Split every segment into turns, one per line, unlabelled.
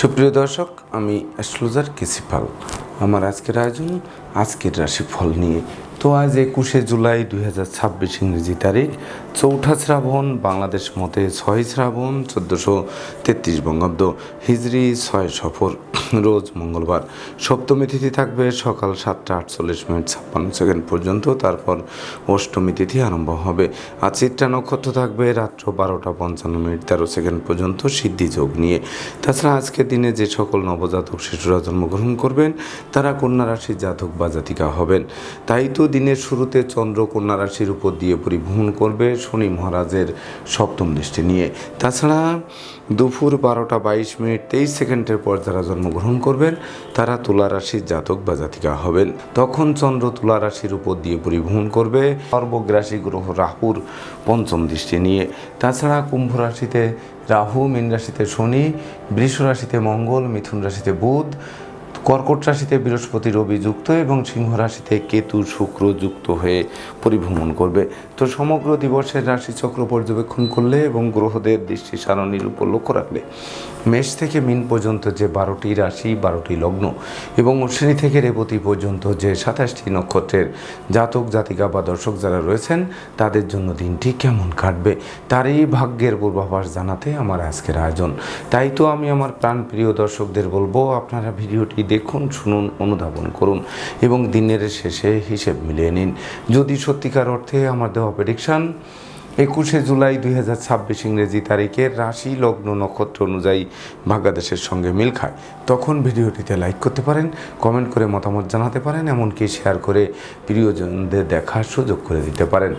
সুপ্রিয় দর্শক, আমি অ্যাস্ট্রোলজার কেসিপাল। আমার আজকের আয়োজন আজকের রাশিফল নিয়ে। তো আজ 21শে জুলাই 2026 ইংরেজি তারিখ, চৌঠা শ্রাবণ, বাংলাদেশ মতে 6 শ্রাবণ 1433 বঙ্গাব্দ, হিজরি 6 সফর, রোজ মঙ্গলবার। সপ্তমী তিথি থাকবে সকাল 7টা 48 মিনিট 56 সেকেন্ড পর্যন্ত, তারপর অষ্টমী তিথি আরম্ভ হবে। আর চিত্রা নক্ষত্র থাকবে রাত্র 12টা 55 মিনিট 13 সেকেন্ড পর্যন্ত সিদ্ধি যোগ নিয়ে। তাছাড়া আজকের দিনে যে সকল নবজাতক শিশুরা জন্মগ্রহণ করবেন তারা কন্যা রাশির জাতক বা জাতিকা হবেন। তাই তো দিনের শুরুতে চন্দ্র কন্যা রাশির উপর দিয়ে পরিভ্রমণ করবে শনি মহারাজের সপ্তম দৃষ্টি নিয়ে। তাছাড়া দুপুর 12টা 22 মিনিট 23 সেকেন্ডের পর যারা জন্মগ্রহণ করবেন তারা তুলা রাশির জাতক বা জাতিকা হবেন। তখন চন্দ্র তুলা রাশির উপর দিয়ে পরিভ্রমণ করবে সর্বগ্রাসী গ্রহ রাহুর পঞ্চম দৃষ্টি নিয়ে। তাছাড়া কুম্ভ রাশিতে রাহু, মীন রাশিতে শনি, বৃষ রাশিতে মঙ্গল, মিথুন রাশিতে বুধ, কর্কট রাশিতে বৃহস্পতি রবি যুক্ত এবং সিংহ রাশিতে কেতু শুক্র যুক্ত হয়ে পরিভ্রমণ করবে। তো সমগ্র দিবসের রাশিচক্র পর্যবেক্ষণ করলে এবং গ্রহদের দৃষ্টি সারণীর উপর লক্ষ্য রাখলে মেষ থেকে মীন পর্যন্ত যে 12টি রাশি 12টি লগ্ন এবং অশ্বিনী থেকে রেবতী পর্যন্ত যে 27টি নক্ষত্রের জাতক জাতিকা বা দর্শক যারা রয়েছেন তাদের জন্য দিনটি কেমন কাটবে তারই ভাগ্যের পূর্বাভাস জানাতে আমার আজকের আয়োজন। তাই তো আমি আমার প্রাণপ্রিয় দর্শকদের বলবো, আপনারা ভিডিওটি দেখুন, শুনুন, অনুধাবন করুন এবং দিনের শেষে হিসেব মিলিয়ে নিন। যদি সত্যিকার অর্থে আমার দেওয়া প্রেডিকশান 21শে জুলাই 2026 ইংরেজি তারিখের রাশি লগ্ন নক্ষত্র অনুযায়ী ভাগ্যাদেশের সঙ্গে মিল খায়, তখন ভিডিওটিতে লাইক করতে পারেন, কমেন্ট করে মতামত জানাতে পারেন, এমনকি শেয়ার করে প্রিয়জনদের দেখার সুযোগ করে দিতে পারেন।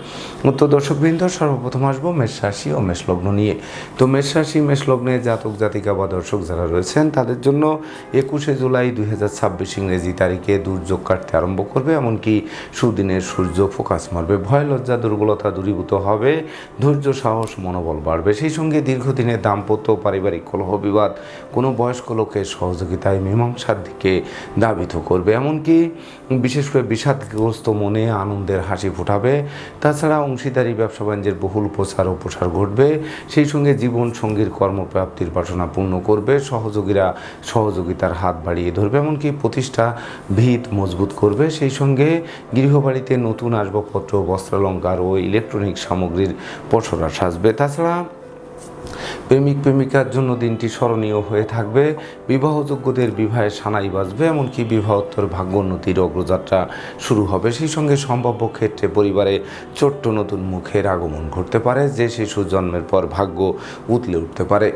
তো দর্শকবৃন্দ, সর্বপ্রথম আসবো মেষ রাশি ও মেষ লগ্ন নিয়ে। তো মেষ রাশি মেষ লগ্নে জাতক জাতিকা বা দর্শক যারা রয়েছেন তাদের জন্য 21শে জুলাই 2026 ইংরেজি তারিখে দুর্যোগ কাটতে আরম্ভ করবে, এমনকি সুদিনের সূর্য ফোকাস মারবে। ভয় লজ্জা দুর্বলতা দূরীভূত হবে, ধৈর্য সাহস মনোবল বাড়বে। সেই সঙ্গে দীর্ঘদিনের দাম্পত্য পারিবারিক কলহ বিবাদ কোনো বয়স্ক লোকের সহযোগিতায় মীমাংসার দিকে ধাবিত করবে, এমনকি বিশেষ করে বিষাদগ্রস্ত মনে আনন্দের হাসি ফোটাবে। তাছাড়া অংশীদারি ব্যবসা বাণিজ্যের বহুল প্রচার ও প্রসার ঘটবে। সেই সঙ্গে জীবন সঙ্গীর কর্মপ্রাপ্তির বাসনা পূর্ণ করবে। সহযোগীরা সহযোগিতার হাত বাড়িয়ে ধরবে, এমনকি প্রতিষ্ঠা ভিত মজবুত করবে। সেই সঙ্গে গৃহবাড়িতে নতুন আসবাবপত্র, বস্ত্রালঙ্কার ও ইলেকট্রনিক সামগ্রীর পসরা সাজবে। তাছাড়া প্রেমিক প্রেমিকার জন্য দিনটি স্মরণীয় হয়ে থাকবে। বিবাহযোগ্যদের বিবাহের সানাই বাজবে, এমনকি বিবাহোত্তর ভাগ্যোন্নতির অগ্রযাত্রা শুরু হবে। সেই সঙ্গে সম্ভাব্য ক্ষেত্রে পরিবারে ছোট্ট নতুন মুখের আগমন ঘটতে পারে, যে শিশু জন্মের পর ভাগ্য উতলে উঠতে পারে।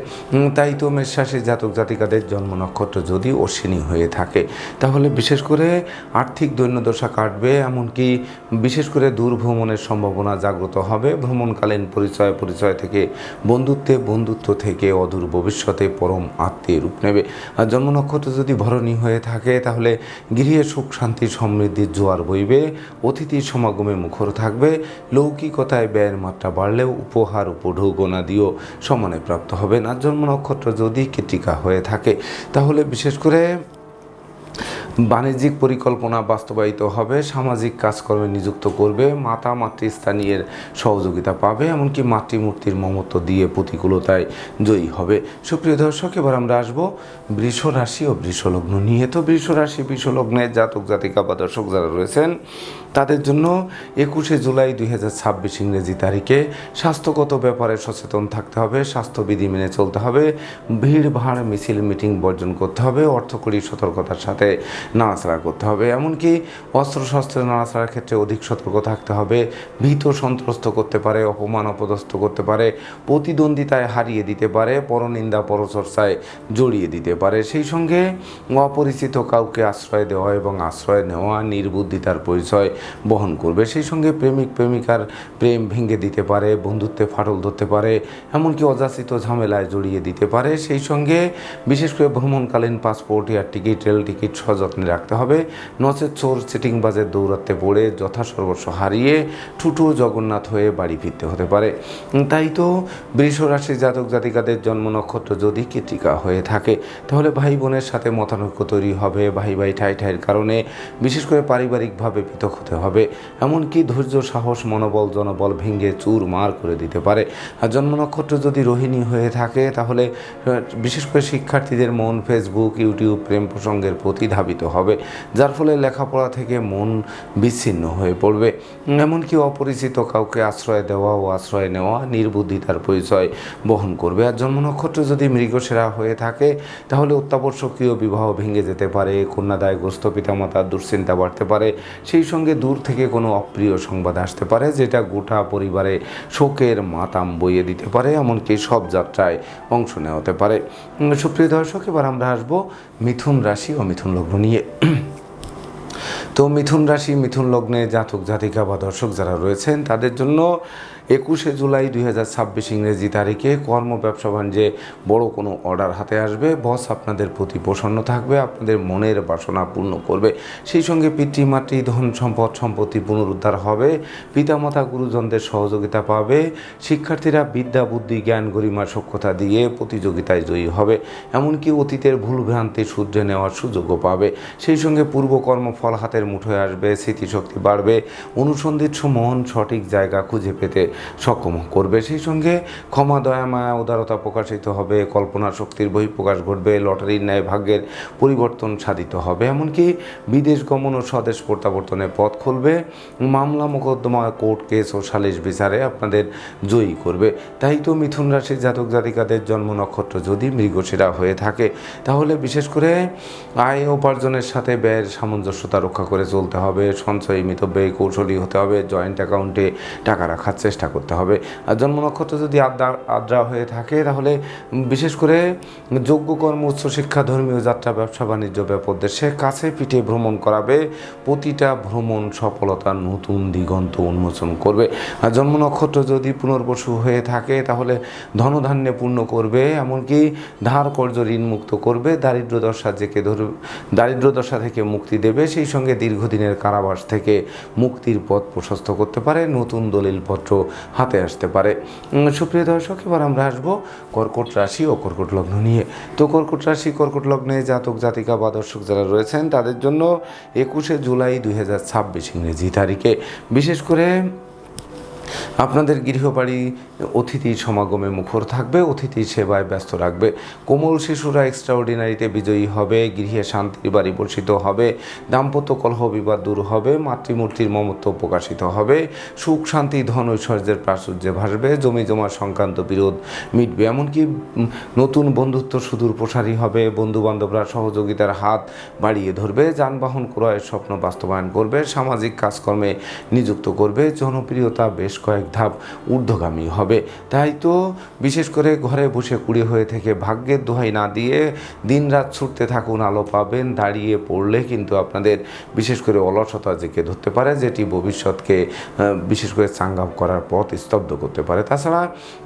তাই তো মেষ রাশির জাতক জাতিকাদের জন্ম নক্ষত্র যদি অশ্বিনী হয়ে থাকে তাহলে বিশেষ করে আর্থিক দৈন্যদশা কাটবে, এমনকি বিশেষ করে দূর ভ্রমণের সম্ভাবনা জাগ্রত হবে। ভ্রমণকালীন পরিচয় থেকে বন্ধুত্ব থেকে অদূর ভবিষ্যতে পরম আত্মীয় রূপ নেবে। আর জন্ম নক্ষত্র যদি ভরণী হয়ে থাকে তাহলে গৃহে সুখ শান্তি সমৃদ্ধির জোয়ার বইবে, অতিথির সমাগমে মুখর থাকবে। লৌকিকতায় ব্যয়ের মাত্রা বাড়লেও উপহার উপঢৌকনা দিয়েও সমানে প্রাপ্ত হবেন। আর জন্ম নক্ষত্র যদি কৃত্তিকা হয়ে থাকে তাহলে বিশেষ করে বাণিজ্যিক পরিকল্পনা বাস্তবায়িত হবে, সামাজিক কাজকর্মে নিযুক্ত করবে, মাতা মাতৃস্থানীয়ের সহযোগিতা পাবে, এমনকি মাতৃমূর্তির মমত্ব দিয়ে প্রতিকূলতায় জয়ী হবে। সুপ্রিয় দর্শক, এবার আমরা আসবো বৃষ রাশি ও বৃষ লগ্ন নিয়ে। তো বৃষ রাশি বৃষ লগ্নের জাতক জাতিকা বা দর্শক যারা রয়েছেন তাদের জন্য 21শে জুলাই 2026 ইংরেজি তারিখে স্বাস্থ্যগত ব্যাপারে সচেতন থাকতে হবে, স্বাস্থ্যবিধি মেনে চলতে হবে, ভিড় ভাড় মিছিল মিটিং বর্জন করতে হবে, অর্থকরী সতর্কতার সাথে নাড়াচাড়া করতে হবে, এমনকি অস্ত্রশস্ত্রের নাড়াচাড়ার ক্ষেত্রে অধিক সতর্ক থাকতে হবে। ভীত সন্ত্রস্ত করতে পারে, অপমান অপদস্থ করতে পারে, প্রতিদ্বন্দ্বিতায় হারিয়ে দিতে পারে, পরনিন্দা পরচর্চায় জড়িয়ে দিতে পারে। সেই সঙ্গে অপরিচিত কাউকে আশ্রয় দেওয়া এবং আশ্রয় নেওয়া নির্বুদ্ধিতার পরিচয় বহন করবে। সেই সঙ্গে প্রেমিক প্রেমিকার প্রেম ভেঙে দিতে পারে, বন্ধুত্বে ফাটল ধরতে পারে, এমনকি অযাচিত ঝামেলায় জড়িয়ে দিতে পারে। সেই সঙ্গে বিশেষ করে ভ্রমণকালীন passport, air ticket, rail ticket, যত্নে রাখতে হবে, নচেত চোর চিটিংবাজের দৌরাত্মে পড়ে যথাসর্বস্ব হারিয়ে ঠুটো জগন্নাথ হয়ে বাড়ি ফিরতে হতে পারে। তাই তো বৃষ রাশির জাতক জাতিকাদের জন্ম নক্ষত্র যদি কৃত্তিকা হয়ে থাকে তাহলে ভাই বোনের সাথে মতানৈক্য তৈরি হবে, ভাই ভাই ঠাই ঠাইয়ের কারণে বিশেষ করে পারিবারিকভাবে পৃথক হতে হবে, এমনকি ধৈর্য সাহস মনোবল জনবল ভেঙে চুরমার করে দিতে পারে। আর জন্ম নক্ষত্র যদি রোহিণী হয়ে থাকে তাহলে বিশেষ করে শিক্ষার্থীদের মন ফেসবুক ইউটিউব প্রেম প্রসঙ্গের প্রতি ধাবিত হবে, যার ফলে লেখাপড়া থেকে মন বিচ্ছিন্ন হয়ে পড়বে। এমনকি অপরিচিত কাউকে আশ্রয় দেওয়া ও আশ্রয় নেওয়া নির্বুদ্ধিতার পরিচয় বহন করবে। আর জন্ম নক্ষত্র যদি মৃগশিরা হয়ে থাকে তাহলে অত্যাবশ্যকীয় বিবাহ ভেঙে যেতে পারে, কন্যাদায়গ্রস্ত পিতামাতার দুশ্চিন্তা বাড়তে পারে, সেই সঙ্গে দূর থেকে কোনো অপ্রিয় সংবাদ আসতে পারে যেটা গোটা পরিবারে শোকের মাতাম বইয়ে দিতে পারে, এমনকি সব যাত্রায় অংশ নেওয়া হতে পারে। সুপ্রিয় দর্শক, এবার আমরা আসবো মিথুন রাশি ও মিথুন লগ্ন নিয়ে। তো মিথুন রাশি মিথুন লগ্নে জাতক জাতিকা বা দর্শক যারা রয়েছেন তাদের জন্য 21শে জুলাই 2026 ইংরেজি তারিখে কর্ম ব্যবসা বাণিজ্যে বড় কোনো অর্ডার হাতে আসবে। বস আপনাদের প্রতি প্রসন্ন থাকবে, আপনাদের মনের বাসনা পূর্ণ করবে, সেই সঙ্গে পিতৃমাতৃ ধন সম্পদ সম্পত্তি পুনরুদ্ধার হবে, পিতামাতা গুরুজনদের সহযোগিতা পাবে, শিক্ষার্থীরা বিদ্যা বুদ্ধি জ্ঞান গরিমা সক্ষতা দিয়ে প্রতিযোগিতায় জয়ী হবে, এমনকি অতীতের ভুলভ্রান্তি শুধরে নেওয়ার সুযোগও পাবে, সেই সঙ্গে পূর্বকর্ম ফল হাতের মুঠোয় আসবে, স্মৃতিশক্তি বাড়বে, অনুসন্ধিৎস মন সঠিক জায়গা খুঁজে পেতে সক্ষম করবে, সেই সঙ্গে ক্ষমা দয়া মায়া উদারতা প্রকাশিত হবে, কল্পনা শক্তির বহিঃপ্রকাশ ঘটবে, লটারির ন্যায় ভাগ্যের পরিবর্তন সাধিত হবে, এমনকি বিদেশ গমন ও স্বদেশ প্রত্যাবর্তনের পথ খুলবে, মামলা মোকদ্দমা কোর্ট কেস ও সালিশ বিচারে আপনাদের জয়ী করবে। তাই তো মিথুন রাশির জাতক জাতিকাদের জন্ম নক্ষত্র যদি মৃগশিরা হয়ে থাকে তাহলে বিশেষ করে আয় উপার্জনের সাথে ব্যয়ের সামঞ্জস্যতা রক্ষা করে চলতে হবে, সঞ্চয়ী মিতব্যয়ী কৌশলী হতে হবে, জয়েন্ট অ্যাকাউন্টে টাকা রাখার চেষ্টা করতে হবে। আর জন্ম নক্ষত্র যদি আদ্রা হয়ে থাকে তাহলে বিশেষ করে যোগ্য কর্ম উচ্চশিক্ষা ধর্মীয় যাত্রা ব্যবসা বাণিজ্য ব্যাপদেশে কাছে পিঠে ভ্রমণ করাবে, প্রতিটা ভ্রমণ সফলতার নতুন দিগন্ত উন্মোচন করবে। আর জন্ম নক্ষত্র যদি পুনর্বসু হয়ে থাকে তাহলে ধনধান্যে পূর্ণ করবে, এমনকি ধার কর্য ঋণ মুক্ত করবে, দারিদ্র দশা থেকে মুক্তি দেবে, সেই সঙ্গে দীর্ঘদিনের কারাবাস থেকে মুক্তির পথ প্রশস্ত করতে পারে, নতুন দলিলপত্র হাতে আসতে পারে। সুপ্রিয় দর্শক, এবার আমরা আসবো কর্কট রাশি ও কর্কট লগ্ন নিয়ে। তো কর্কট রাশি কর্কট লগ্নে জাতক জাতিকা বা দর্শক যারা রয়েছেন তাদের জন্য 21শে জুলাই 2026 ইংরেজি তারিখে বিশেষ করে আপনাদের গৃহবাড়ি অতিথির সমাগমে মুখর থাকবে, অতিথির সেবায় ব্যস্ত রাখবে, কোমল শিশুরা এক্সট্রাঅর্ডিনারিতে বিজয়ী হবে, গৃহে শান্তির বাড়ি বর্ষিত হবে, দাম্পত্য কলহ বিবাদ দূর হবে, মাতৃমূর্তির মমত্ব প্রকাশিত হবে, সুখ শান্তি ধন ঐশ্বর্যের প্রাচুর্যে ভাসবে, জমি জমা সংক্রান্ত বিরোধ মিটবে, এমনকি নতুন বন্ধুত্ব সুদূর প্রসারী হবে, বন্ধুবান্ধবরা সহযোগিতার হাত বাড়িয়ে ধরবে, যানবাহন ক্রয়ের স্বপ্ন বাস্তবায়ন করবে, সামাজিক কাজকর্মে নিযুক্ত করবে, জনপ্রিয়তা বেশ কয়েক ধাপ ঊর্ধ্বগামী হবে। তাই তো বিশেষ করে ঘরে বসে কুড়ে হয়ে থেকে ভাগ্যের দোহাই না দিয়ে দিনরাত ছুটতে থাকুন, আলো পাবেন, দাঁড়িয়ে পড়লে কিন্তু আপনাদের বিশেষ করে অলসতা জেঁকে ধরতে পারে, যেটি ভবিষ্যৎকে বিশেষ করে চাঙ্গা করার পথ স্তব্ধ করতে পারে। তাছাড়া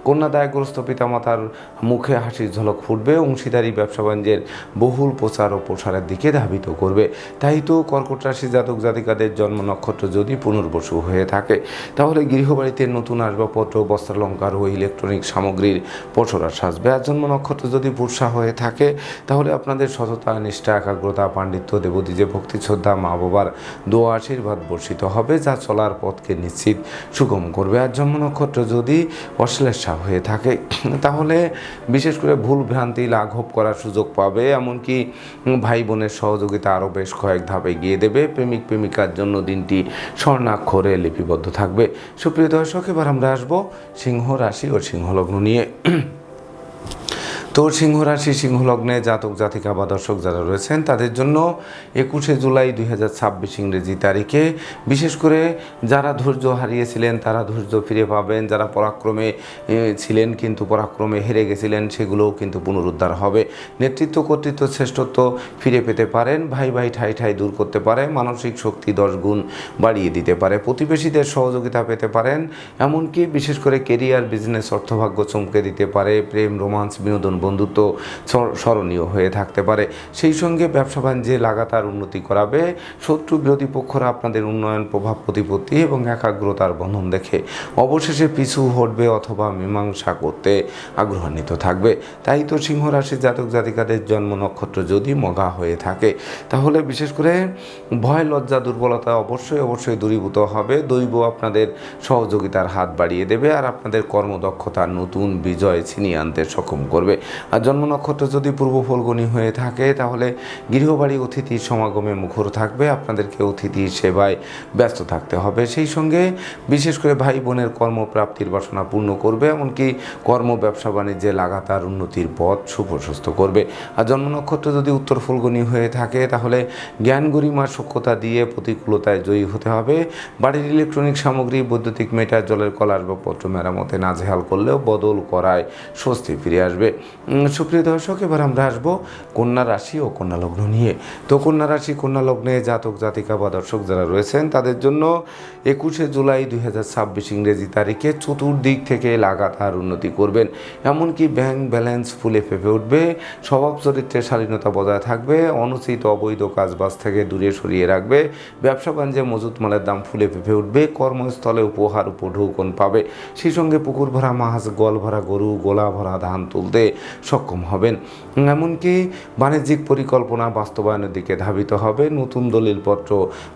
কন্যাদায়গ্রস্ত পিতামাতার মুখে হাসির ঝলক ফুটবে, অংশীদারি ব্যবসা বাণিজ্যের বহুল প্রচার ও প্রসারের দিকে ধাবিত করবে। তাই তো কর্কট রাশি জাতক জাতিকাদের জন্ম নক্ষত্র যদি পুনর্বসু হয়ে থাকে তাহলে গৃহবাড়িতে নতুন আসবাবপত্র বস্ত্রালঙ্কার ও ইলেকট্রনিক সামগ্রীর পসরা সাজবে। আর জন্ম নক্ষত্র যদি পুরুষা হয়ে থাকে তাহলে আপনাদের সততা নিষ্ঠা একাগ্রতা পাণ্ডিত্য দেবদ্বীজে ভক্তি শ্রদ্ধা মা বাবার দোয়া আশীর্বাদ বর্ষিত হবে, যা চলার পথকে নিশ্চিত সুগম করবে। আর জন্ম নক্ষত্র যদি অশ্লেষা হয়ে থাকে তাহলে বিশেষ করে ভুল ভ্রান্তি লাঘব করার সুযোগ পাবে, এমনকি ভাই বোনের সহযোগিতা আরও বেশ কয়েক ধাপ এগিয়ে দেবে, প্রেমিক প্রেমিকার জন্য দিনটি স্বর্ণাক্ষরে লিপিবদ্ধ থাকবে। সুপ্রিয় দর্শক, এবার আমরা আসবো সিংহ রাশি ও সিংহ লগ্ন নিয়ে। তো সিংহ রাশি সিংহ লগ্নে জাতক জাতিকা বা দর্শক যারা রয়েছেন তাদের জন্য 21শে জুলাই 2026 ইংরেজি তারিখে বিশেষ করে যারা ধৈর্য হারিয়েছিলেন তারা ধৈর্য ফিরে পাবেন, যারা পরাক্রমে ছিলেন কিন্তু পরাক্রমে হেরে গেছিলেন সেগুলোও কিন্তু পুনরুদ্ধার হবে, নেতৃত্ব কর্তৃত্ব শ্রেষ্ঠত্ব ফিরে পেতে পারেন, ভাই ভাই ঠাই ঠাই দূর করতে পারে, মানসিক শক্তি 10 গুণ বাড়িয়ে দিতে পারে, প্রতিবেশীদের সহযোগিতা পেতে পারেন, এমনকি বিশেষ করে কেরিয়ার বিজনেস অর্থভাগ্য চমকে দিতে পারে, প্রেম রোমান্স বিনোদন বন্ধুত্ব স্মরণীয় হয়ে থাকতে পারে। সেই সঙ্গে ব্যবসা বাণিজ্যে লাগাতার উন্নতি করাবে। শত্রু বিরোধী পক্ষরা আপনাদের উন্নয়ন, প্রভাব প্রতিপত্তি এবং একাগ্রতার বন্ধন দেখে অবশেষে পিছু হটবে অথবা মীমাংসা করতে আগ্রহান্বিত থাকবে। তাই তো সিংহ রাশির জাতক জাতিকাদের জন্ম নক্ষত্র যদি মঘা হয়ে থাকে, তাহলে বিশেষ করে ভয়, লজ্জা, দুর্বলতা অবশ্যই দূরীভূত হবে। দৈব আপনাদের সহযোগিতার হাত বাড়িয়ে দেবে আর আপনাদের কর্মদক্ষতার নতুন বিজয় ছিনিয়ে আনতে সক্ষম করবে। আর জন্ম নক্ষত্র যদি পূর্ব ফলগুনি হয়ে থাকে, তাহলে গৃহবাড়ি অতিথির সমাগমে মুখর থাকবে। আপনাদেরকে অতিথির সেবায় ব্যস্ত থাকতে হবে। সেই সঙ্গে বিশেষ করে ভাই বোনের কর্মপ্রাপ্তির বাসনা পূর্ণ করবে, এমনকি কর্ম, ব্যবসা বাণিজ্যে লাগাতার উন্নতির পথ সুপ্রশস্ত করবে। আর জন্ম নক্ষত্র যদি উত্তর ফলগুনি হয়ে থাকে, তাহলে জ্ঞান, গরিমা, সক্ষতা দিয়ে প্রতিকূলতায় জয়ী হতে হবে। বাড়ির ইলেকট্রনিক সামগ্রী, বৈদ্যুতিক মিটার, জলের কল, আসবাবপত্র মেরামতে নাজেহাল করলেও বদল করায় স্বস্তি ফিরে আসবে। সুপ্রিয় দর্শক, এবার আমরা আসবো কন্যা রাশি ও কন্যা লগ্ন নিয়ে। তো কন্যা রাশি, কন্যা লগ্নে জাতক জাতিকা বা দর্শক যারা রয়েছেন, তাদের জন্য 21শে জুলাই 2026 ইংরেজি তারিখে চতুর্দিক থেকে লাগাতার উন্নতি করবেন। এমনকি ব্যাংক ব্যালেন্স ফুলে ফেঁপে উঠবে। স্বভাব চরিত্রের শালীনতা বজায় থাকবে। অনুচিত অবৈধ কাজবাজ থেকে দূরে সরিয়ে রাখবে। ব্যবসা বাণিজ্যে মজুত মালের দাম ফুলে ফেঁপে উঠবে। কর্মস্থলে উপহার উপঢৌকন পাবে। সেই সঙ্গে পুকুর ভরা মাছ, গোয়াল ভরা গরু, গোলা ভরা ধান তুলতে সক্ষম হবেন। এমনকি বাণিজ্যিক পরিকল্পনা বাস্তবায়নের দিকে ধাবিত হবে। নতুন দলিলপত্র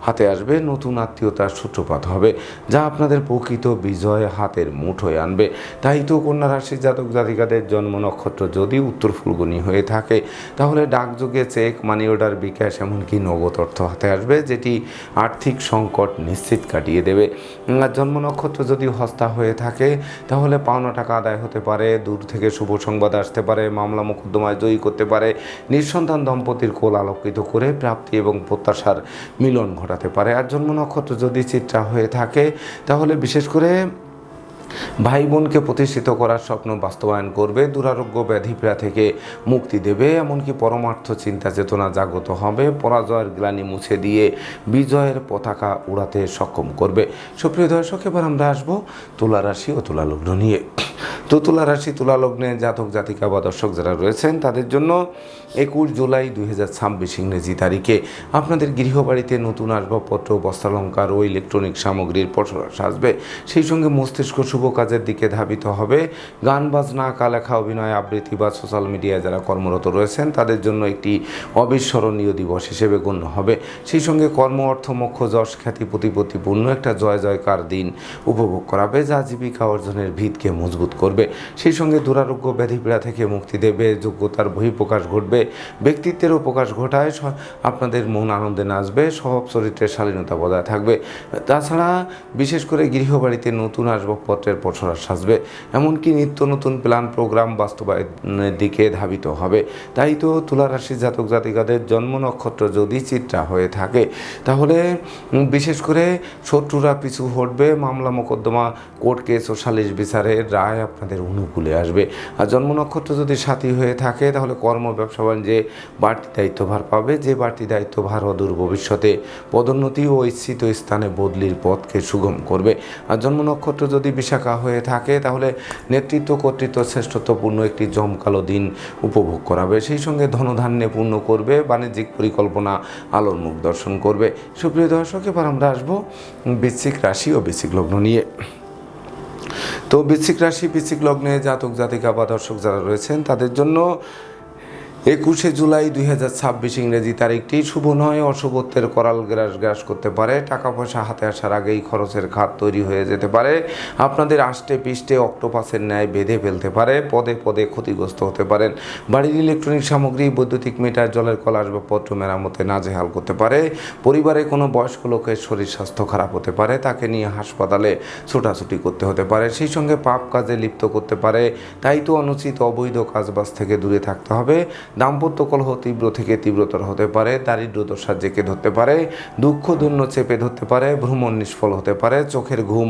হাতে আসবে। নতুন আত্মীয়তার সূত্রপাত হবে, যা আপনাদের প্রকৃত বিজয় হাতের মুঠোয় আনবে। তাই তো কন্যা রাশির জাতক জাতিকাদের জন্ম নক্ষত্র যদি উত্তর ফুলগুনি হয়ে থাকে, তাহলে ডাকযোগে চেক, মানি অর্ডার, বিকাশ, এমনকি নগদ অর্থ হাতে আসবে, যেটি আর্থিক সংকট নিশ্চিত কাটিয়ে দেবে। আর জন্ম নক্ষত্র যদি হস্তা হয়ে থাকে, তাহলে পাওনা টাকা আদায় হতে পারে। দূর থেকে শুভ সংবাদ আসতে পারে। মামলা মোকদ্দমায় জয়ী করতে পারে। নিঃসন্তান দম্পতির কোল আলোকিত করে প্রাপ্তি এবং প্রত্যাশার মিলন ঘটাতে পারে। আর জন্ম নক্ষত্র যদি চিত্রা হয়ে থাকে, তাহলে বিশেষ করে ভাই বোনকে প্রতিষ্ঠিত করার স্বপ্ন বাস্তবায়ন করবে। দুরারোগ্য ব্যাধিপীড়া থেকে মুক্তি দেবে। এমনকি পরমার্থ চিন্তা চেতনা জাগ্রত হবে। পরাজয়ের গ্লানি মুছে দিয়ে বিজয়ের পতাকা উড়াতে সক্ষম করবে। সুপ্রিয় দর্শক, এবার আমরা আসবো তুলা রাশি ও তুলা লগ্ন নিয়ে। তো তুলা রাশি, তুলা লগ্নে জাতক জাতিকা বা দর্শক যারা রয়েছেন, তাদের জন্য 21 জুলাই 2026 ইংরেজি তারিখে আপনাদের গৃহবাড়িতে নতুন আসবাবপত্র, বস্ত্রালঙ্কার ও ইলেকট্রনিক সামগ্রীর পসরা সাজবে। সেই সঙ্গে মস্তিষ্ক শুভ কাজের দিকে ধাবিত হবে। গান বাজনা, আঁকা লেখা, অভিনয়, আবৃত্তি বা সোশ্যাল মিডিয়ায় যারা কর্মরত রয়েছেন, তাদের জন্য একটি অবিস্মরণীয় দিবস হিসেবে গণ্য হবে। সেই সঙ্গে কর্ম, অর্থ, মোক্ষ, যশ, খ্যাতি, প্রতিপত্তিপূর্ণ একটা জয় জয়কার দিন উপভোগ করাবে, যা জীবিকা অর্জনের ভিতকে মজবুত করবে। সেই সঙ্গে দুরারোগ্য ব্যাধিপীড়া থেকে মুক্তি দেবে। যোগ্যতার বহিঃপ্রকাশ ঘটবে। ব্যক্তিত্বেরও প্রকাশ ঘটায় আপনাদের মন আনন্দে নাচবে। স্বভাব চরিত্রের শালীনতা বজায় থাকবে। তাছাড়া বিশেষ করে গৃহবাড়িতে নতুন আসবাবপত্রের পসরা সাজবে। এমনকি নিত্য নতুন প্ল্যান প্রোগ্রাম বাস্তবায়নের দিকে ধাবিত হবে। তাই তো তুলা রাশির জাতক জাতিকাদের জন্ম নক্ষত্র যদি চিত্রা হয়ে থাকে, তাহলে বিশেষ করে শত্রুরা পিছু হটবে। মামলা মোকদ্দমা, কোর্ট কেস ও সালিশ বিচারের রায় আপনাদের অনুকূলে আসবে। আর জন্ম নক্ষত্র যদি সাথী হয়ে থাকে, তাহলে কর্ম, ব্যবসা বাণিজ্যে বাড়তি দায়িত্বভার পাবে। যে বাড়তি দায়িত্বভার অদূর ভবিষ্যতে পদোন্নতি ও ইচ্ছিত স্থানে বদলির পথকে সুগম করবে। আর জন্ম নক্ষত্র যদি বিশাখা হয়ে থাকে, তাহলে নেতৃত্ব, কর্তৃত্ব, শ্রেষ্ঠত্বপূর্ণ একটি জমকালো দিন উপভোগ করাবে। সেই সঙ্গে ধনধান্যে পূর্ণ করবে। বাণিজ্যিক পরিকল্পনা আলোর মুখ দর্শন করবে। সুপ্রিয় দর্শক, এবার আমরা আসবো বৃশ্চিক রাশি ও বৃশ্চিক লগ্ন নিয়ে। তো বৃশ্চিক রাশি, বৃশ্চিক লগ্নে জাতক জাতিকা বা দর্শক যারা রয়েছেন, তাদের জন্য 21শে জুলাই 2026 ইংরেজি তারিখটি শুভ নয়। অশুভত্বের করাল গ্রাস করতে পারে। টাকা পয়সা হাতে আসার আগেই খরচের খাত তৈরি হয়ে যেতে পারে। আপনাদের আষ্টে পিষ্টে অক্টোপাসের ন্যায় বেঁধে ফেলতে পারে। পদে পদে ক্ষতিগ্রস্ত হতে পারেন। বাড়ির ইলেকট্রনিক সামগ্রী, বৈদ্যুতিক মিটার, জলের কল, আসবাবপত্র মেরামতে নাজেহাল করতে পারে। পরিবারে কোনো বয়স্ক লোকের শরীর স্বাস্থ্য খারাপ হতে পারে। তাকে নিয়ে হাসপাতালে ছোটাছুটি করতে হতে পারে। সেই সঙ্গে পাপ কাজে লিপ্ত করতে পারে। তাই তো অনুচিত অবৈধ কাজবাজ থেকে দূরে থাকতে হবে। দাম্পত্য কলহ তীব্র থেকে তীব্রতর হতে পারে, দারিদ্র দশা জেঁকে ধরতে পারে, দুঃখ দৈন্য চেপে ধরতে পারে, ভ্রমণ নিষ্ফল হতে পারে, চোখের ঘুম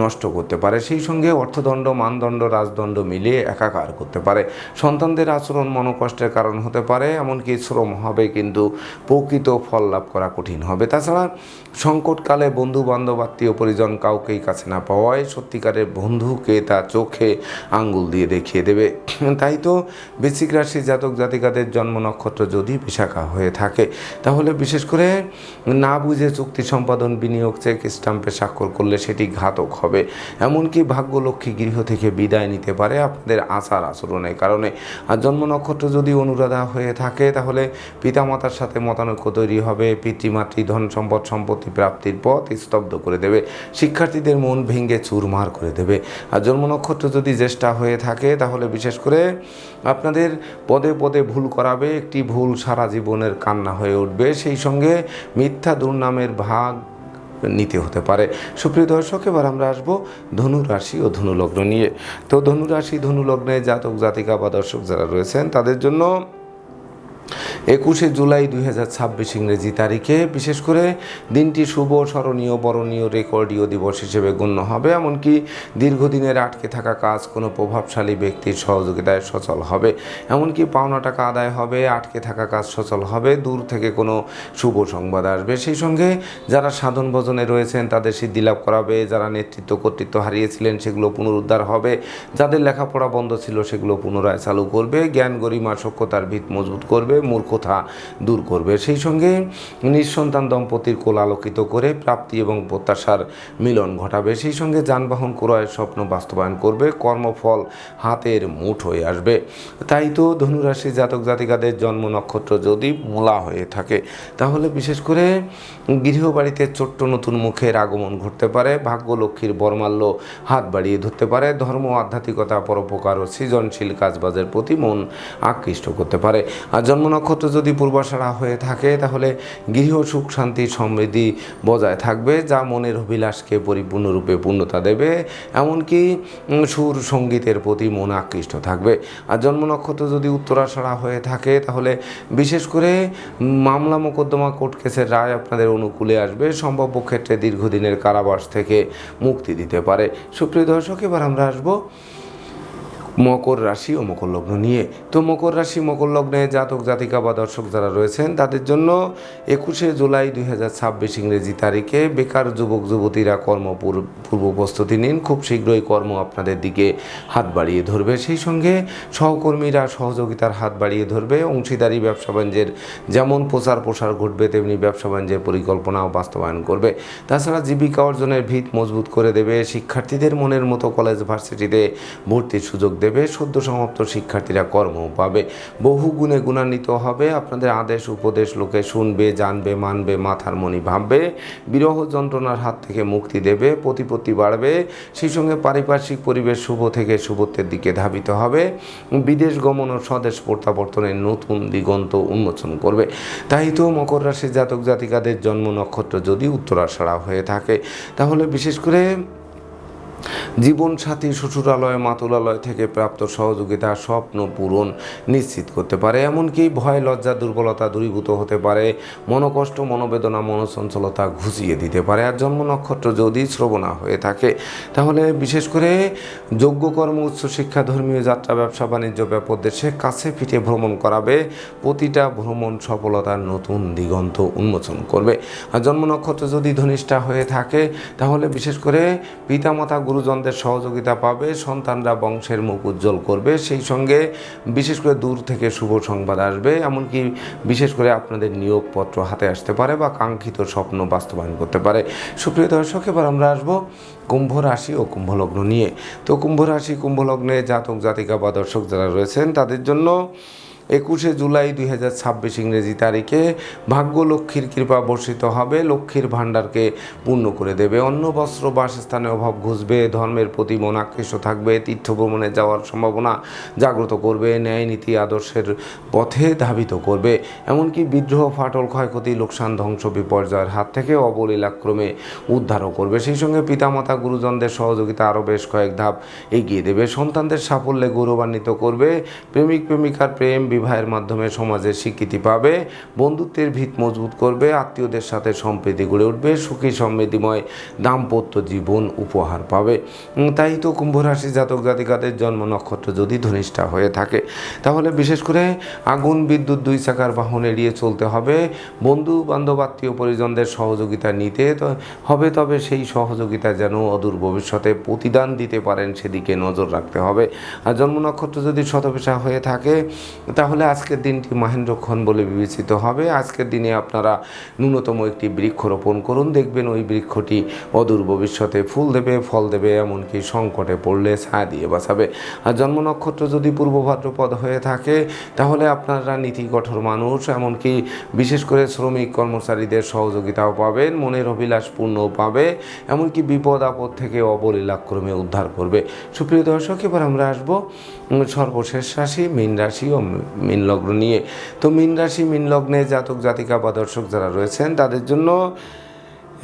নষ্ট করতে পারে, সেই সঙ্গে অর্থদণ্ড মানদণ্ড রাজদণ্ড মিলিয়ে একাকার করতে পারে। সন্তানদের আচরণ মনোকষ্টের কারণ হতে পারে, এমনকি শ্রম হবে কিন্তু প্রকৃত ফল লাভ করা কঠিন হবে। তাছাড়া সংকটকালে বন্ধু বান্ধব আত্মীয় পরিজন কাউকেই কাছে না পাওয়ায় সত্যিকারের বন্ধুকে তা চোখে আঙ্গুল দিয়ে দেখিয়ে দেবে। তাই তো বৃশ্চিক রাশি জাতক জাতিকাদের জন্ম নক্ষত্র যদি বিশাখা হয়ে থাকে, তাহলে বিশেষ করে না বুঝে চুক্তি সম্পাদন, বিনিয়োগ, চেক স্টাম্পে স্বাক্ষর করলে সেটি ঘাতক হবে। এমনকি ভাগ্যলক্ষ্মী গৃহ থেকে বিদায় নিতে পারে আপনাদের আচার আচরণের কারণে। আর জন্ম নক্ষত্র যদি অনুরাধা হয়ে থাকে, তাহলে পিতামাতার সাথে মতানৈক্য তৈরি হবে, পিতৃমাতৃ ধন সম্পদ সম্পত্তি প্রাপ্তির পথ স্তব্ধ করে দেবে, শিক্ষার্থীদের মন ভেঙে চুরমার করে দেবে। আর জন্ম নক্ষত্র যদি জ্যেষ্ঠা হয়ে থাকে, তাহলে বিশেষ করে আপনাদের পদে পদে ভুল করাবে, একটি ভুল সারা জীবনের কান্না হয়ে উঠবে, সেই সঙ্গে মিথ্যা দুর্নামের ভাগ নিতে হতে পারে। সুপ্রিয় দর্শক, এবার আমরা আসবো ধনু রাশি ও ধনু লগ্ন নিয়ে। তো ধনু রাশি ধনু লগ্নে জাতক জাতিকা বা দর্শক যারা রয়েছেন, তাদের জন্য 21শে জুলাই 2026 ইংরেজি তারিখে বিশেষ করে দিনটি শুভ, স্মরণীয়, বরণীয়, রেকর্ডীয় দিবস হিসেবে গণ্য হবে। এমনকি দীর্ঘদিনের আটকে থাকা কাজ কোনো প্রভাবশালী ব্যক্তির সহযোগিতায় সচল হবে। এমনকি পাওনা টাকা আদায় হবে, আটকে থাকা কাজ সচল হবে, দূর থেকে কোনো শুভ সংবাদ আসবে। সেই সঙ্গে যারা সাধন ভজনে রয়েছেন তাদের সিদ্ধি লাভ করাবে, যারা নেতৃত্ব কর্তৃত্ব হারিয়েছিলেন সেগুলো পুনরুদ্ধার হবে, যাদের লেখাপড়া বন্ধ ছিল সেগুলো পুনরায় চালু করবে, জ্ঞান গরিমা সক্ষতার ভিত মজবুত করবে, মূর্খতা দূর করবে। সেই সঙ্গে নিঃসন্তান দম্পতির কোল আলোকিত করে প্রাপ্তি এবং প্রত্যাশার মিলন ঘটাবে। সেই সঙ্গে যানবাহন ক্রয়ের স্বপ্ন বাস্তবায়ন করবে, কর্মফল হাতের মুঠোয় আসবে। তাই তো ধনুরাশি জাতক জাতিকাদের জন্ম নক্ষত্র যদি মূলা হয়ে থাকে, তাহলে বিশেষ করে গৃহবাড়িতে ছোট্ট নতুন মুখের আগমন ঘটতে পারে, ভাগ্যলক্ষ্মীর বরমাল্য হাত বাড়িয়ে ধরতে পারে, ধর্ম আধ্যাত্মিকতা পরোপকার ও সৃজনশীল কাজবাজের প্রতি মন আকৃষ্ট করতে পারে। আর জন্ম নক্ষত্র যদি পূর্বাষাঢ়া হয়ে থাকে, তাহলে গৃহ সুখ শান্তি সমৃদ্ধি বজায় থাকবে, যা মনের অভিলাষকে পরিপূর্ণরূপে পূর্ণতা দেবে। এমনকি সুর সঙ্গীতের প্রতি মন আকৃষ্ট থাকবে। আর জন্ম নক্ষত্র যদি উত্তরাষাঢ়া হয়ে থাকে, তাহলে বিশেষ করে মামলা মোকদ্দমা কোর্ট কেসের রায় আপনাদের অনুকূলে আসবে, সম্ভাব্য ক্ষেত্রে দীর্ঘদিনের কারাবাস থেকে মুক্তি দিতে পারে। সুপ্রিয় দর্শক, এবার আমরা আসবো মকর রাশি ও মকর লগ্ন নিয়ে। তো মকর রাশি মকর লগ্নে জাতক জাতিকা বা দর্শক যারা রয়েছেন, তাদের জন্য 21শে জুলাই 2026 ইংরেজি তারিখে বেকার যুবক যুবতীরা পূর্ব প্রস্তুতি নিন, খুব শীঘ্রই কর্ম আপনাদের দিকে হাত বাড়িয়ে ধরবে। সেই সঙ্গে সহকর্মীরা সহযোগিতার হাত বাড়িয়ে ধরবে, অংশীদারি ব্যবসা বাণিজ্যের যেমন প্রসার ঘটবে, তেমনি ব্যবসা বাণিজ্যের পরিকল্পনাও বাস্তবায়ন করবে। তাছাড়া জীবিকা অর্জনের ভিত মজবুত করে দেবে, শিক্ষার্থীদের মনের মতো কলেজ ভার্সিটিতে ভর্তির সুযোগ দেবে, সদ্য সমাপ্ত শিক্ষার্থীরা কর্ম পাবে, বহু গুণে গুণান্বিত হবে, আপনাদের আদেশ উপদেশ লোকে শুনবে, জানবে, মানবে, মাথার মনি ভাববে, বিরহ যন্ত্রণার হাত থেকে মুক্তি দেবে, প্রতিপত্তি বাড়বে। সেই সঙ্গে পারিপার্শ্বিক পরিবেশ শুভ থেকে শুভত্বের দিকে ধাবিত হবে, বিদেশ গমন ও স্বদেশ প্রত্যাবর্তনের নতুন দিগন্ত উন্মোচন করবে। তাই তো মকর রাশির জাতক জাতিকাদের জন্ম নক্ষত্র যদি উত্তরাষাঢ়া হয়ে থাকে, তাহলে বিশেষ করে জীবনসাথী শ্বশুরালয় মাতুলালয় থেকে প্রাপ্ত সহযোগিতা স্বপ্ন পূরণ নিশ্চিত করতে পারে। এমনকি ভয় লজ্জা দুর্বলতা দূরীভূত হতে পারে, মনোকষ্ট মনোবেদনা মনোচঞ্চলতা ঘুচিয়ে দিতে পারে। আর জন্ম নক্ষত্র যদি শ্রবণা হয়ে থাকে, তাহলে বিশেষ করে যোগ্যকর্ম উচ্চশিক্ষা ধর্মীয় যাত্রা ব্যবসা বাণিজ্য ব্যাপদেশে কাছে পিঠে ভ্রমণ করাবে, প্রতিটা ভ্রমণ সফলতার নতুন দিগন্ত উন্মোচন করবে। আর জন্ম নক্ষত্র যদি ধনিষ্ঠা হয়ে থাকে, তাহলে বিশেষ করে পিতামাতা গুরুজনদের সহযোগিতা পাবে, সন্তানরা বংশের মুখ উজ্জ্বল করবে। সেই সঙ্গে বিশেষ করে দূর থেকে শুভ সংবাদ আসবে, এমনকি বিশেষ করে আপনাদের নিয়োগপত্র হাতে আসতে পারে বা কাঙ্ক্ষিত স্বপ্ন বাস্তবায়ন করতে পারে। সুপ্রিয় দর্শক, এবার আমরা আসবো কুম্ভ রাশি ও কুম্ভ লগ্ন নিয়ে। তো কুম্ভ রাশি কুম্ভ লগ্নে জাতক জাতিকা বা দর্শক যারা রয়েছেন, তাদের জন্য 21শে জুলাই 2026 ইংরেজি তারিখে ভাগ্য লক্ষ্মীর কৃপা বর্ষিত হবে, লক্ষ্মীর ভাণ্ডারকে পূর্ণ করে দেবে, অন্ন বস্ত্র বাসস্থানে অভাব ঘুচবে, ধর্মের প্রতি মন আকৃষ্ট থাকবে, তীর্থ ভ্রমণে যাওয়ার সম্ভাবনা জাগ্রত করবে, ন্যায় নীতি আদর্শের পথে ধাবিত করবে। এমনকি বিদ্রোহ ফাটল ক্ষয়ক্ষতি লোকসান ধ্বংস বিপর্যয়ের হাত থেকে অবলীলাক্রমে উদ্ধারও করবে। সেই সঙ্গে পিতামাতা গুরুজনদের সহযোগিতা আরও বেশ কয়েক ধাপ এগিয়ে দেবে, সন্তানদের সাফল্যে গৌরবান্বিত করবে, প্রেমিক প্রেমিকার প্রেম বিবাহের মাধ্যমে সমাজের স্বীকৃতি পাবে, বন্ধুত্বের ভিত মজবুত করবে, আত্মীয়দের সাথে সম্প্রীতি গড়ে উঠবে, সুখী সমৃদ্ধিময় দাম্পত্য জীবন উপহার পাবে। তাই তো কুম্ভ রাশি জাতক জাতিকাদের জন্ম নক্ষত্র যদি ধনিষ্ঠা হয়ে থাকে, তাহলে বিশেষ করে আগুন বিদ্যুৎ দুই চাকার বাহন এড়িয়ে চলতে হবে। বন্ধু বান্ধব আত্মীয় পরিজনদের সহযোগিতা নিতে হবে, তবে সেই সহযোগিতা যেন অদূর ভবিষ্যতে প্রতিদান দিতে পারেন সেদিকে নজর রাখতে হবে। আর জন্ম নক্ষত্র যদি শতবিশা হয়ে থাকে, তাহলে আজকের দিনটি মহেন্দ্রক্ষণ বলে বিবেচিত হবে। আজকের দিনে আপনারা ন্যূনতম একটি বৃক্ষ রোপণ করুন, দেখবেন ওই বৃক্ষটি অদূর ভবিষ্যতে ফুল দেবে, ফল দেবে, এমনকি সংকটে পড়লে ছায়া দিয়ে বাঁচাবে। আর জন্ম নক্ষত্র যদি পূর্ব ভাদ্রপদ হয়ে থাকে, তাহলে আপনারা নীতি কঠোর মানুষ, এমনকি বিশেষ করে শ্রমিক কর্মচারীদের সহযোগিতাও পাবেন, মনের অভিলাষ পূর্ণও পাবে, এমনকি বিপদ আপদ থেকে অবলীলাক্রমে উদ্ধার করবে। সুপ্রিয় দর্শক, এবার আমরা আসবো সর্বশেষ রাশি মীন রাশি ও মীন লগ্ন নিয়ে। তো মীন রাশি মীন লগ্নে জাতক জাতিকা বা দর্শক যারা রয়েছেন, তাদের জন্য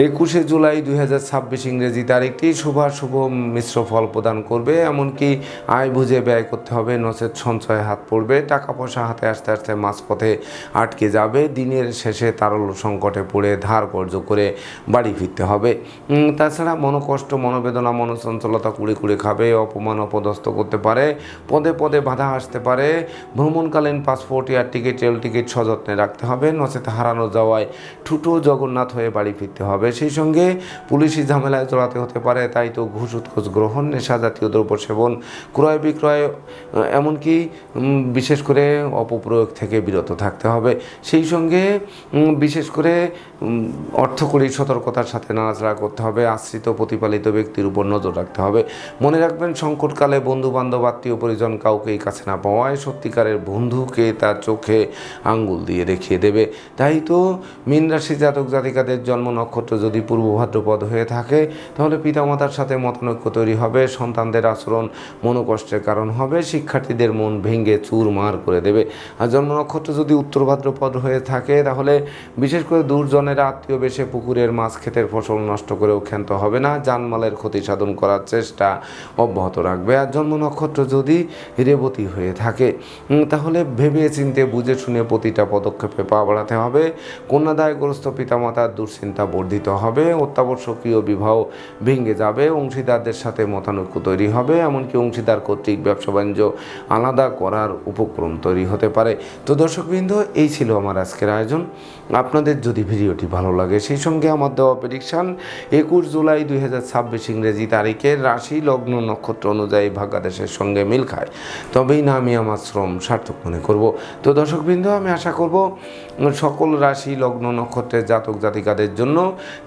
21শে জুলাই 2026 ইংরেজি তারিখটি শুভ মিশ্র ফল প্রদান করবে। এমনকি আয় বুঝে ব্যয় করতে হবে, নচেত সঞ্চয়ে হাত পড়বে, টাকা পয়সা হাতে আসতে আসতে মাঝপথে আটকে যাবে, দিনের শেষে তারল্য সংকটে পড়ে ধার কর্য করে বাড়ি ফিরতে হবে। তাছাড়া মনোকষ্ট, মনোবেদনা, মনোচঞ্চলতা কুড়ে কুড়ে খাবে, অপমান অপদস্থ করতে পারে, পদে পদে বাধা আসতে পারে। ভ্রমণকালীন passport, air ticket, rail ticket সযত্নে রাখতে হবে, নচেত হারানো যাওয়ায় ঠুটো জগন্নাথ হয়ে বাড়ি ফিরতে হবে। সেই সঙ্গে পুলিশি ঝামেলায় জড়াতে হতে পারে, তাই তো ঘুষ উৎকোচ গ্রহণ, নেশা জাতীয় দ্রব্য সেবন, ক্রয় বিক্রয়, এমনকি বিশেষ করে অপপ্রয়োগ থেকে বিরত থাকতে হবে। সেই সঙ্গে বিশেষ করে অর্থকরী সতর্কতার সাথে নাড়াচাড়া করতে হবে, আশ্রিত প্রতিপালিত ব্যক্তির উপর নজর রাখতে হবে। মনে রাখবেন, সংকটকালে বন্ধু বান্ধব আত্মীয় পরিজন কাউকেই কাছে না পাওয়ায় সত্যিকারের বন্ধুকে তার চোখে আঙ্গুল দিয়ে দেখিয়ে দেবে। তাই তো মীন রাশি জাতক জাতিকাদের জন্ম নক্ষত্র যদি পূর্ব ভাদ্রপদ হয়ে থাকে, তাহলে পিতামাতার সাথে মতানৈক্য তৈরি হবে, সন্তানদের আচরণ মনোকষ্টের কারণ হবে, শিক্ষার্থীদের মন ভেঙে চুরমার করে দেবে। আর জন্ম নক্ষত্র যদি উত্তর ভাদ্রপদ হয়ে থাকে, তাহলে বিশেষ করে দূরজনেরা আত্মীয় বেশে পুকুরের মাছ ক্ষেতের ফসল নষ্ট করেও ক্ষান্ত হবে না, জানমালের ক্ষতি সাধন করার চেষ্টা অব্যাহত রাখবে। আর জন্ম নক্ষত্র যদি রেবতী হয়ে থাকে, তাহলে ভেবে চিন্তে বুঝে শুনে প্রতিটা পদক্ষেপে পা বাড়াতে হবে। কন্যাদায়গ্রস্ত পিতামাতার দুশ্চিন্তা বর্ধিত হবে, অত্যাবশ্যকীয় বিবাহ ভেঙে যাবে, অংশীদারদের সাথে মতানৈক্য তৈরি হবে, এমনকি অংশীদার কর্তৃক ব্যবসা বাণিজ্য আলাদা করার উপক্রম তৈরি হতে পারে। তো দর্শকবৃন্দ, এই ছিল আমার আজকের আয়োজন। আপনাদের যদি ভিডিওটি ভালো লাগে, সেই সঙ্গে আমার দেওয়া প্রেডিকশান 21 জুলাই 2026 ইংরেজি তারিখের রাশি লগ্ন নক্ষত্র অনুযায়ী ভাগ্যাদেশের সঙ্গে মিল খায়, তবেই না আমি আমার শ্রম সার্থক মনে করব। তো দর্শকবৃন্দ, আমি আশা করব সকল রাশি লগ্ন নক্ষত্রের জাতক জাতিকাদের জন্য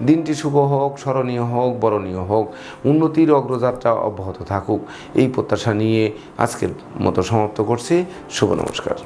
দিনটি শুভ হোক, স্মরণীয় হোক, বরণীয় হোক, উন্নতির অগ্রযাত্রা অব্যাহত থাকুক, এই প্রত্যাশা নিয়ে আজকের মতো সমাপ্ত করছি। শুভ নমস্কার।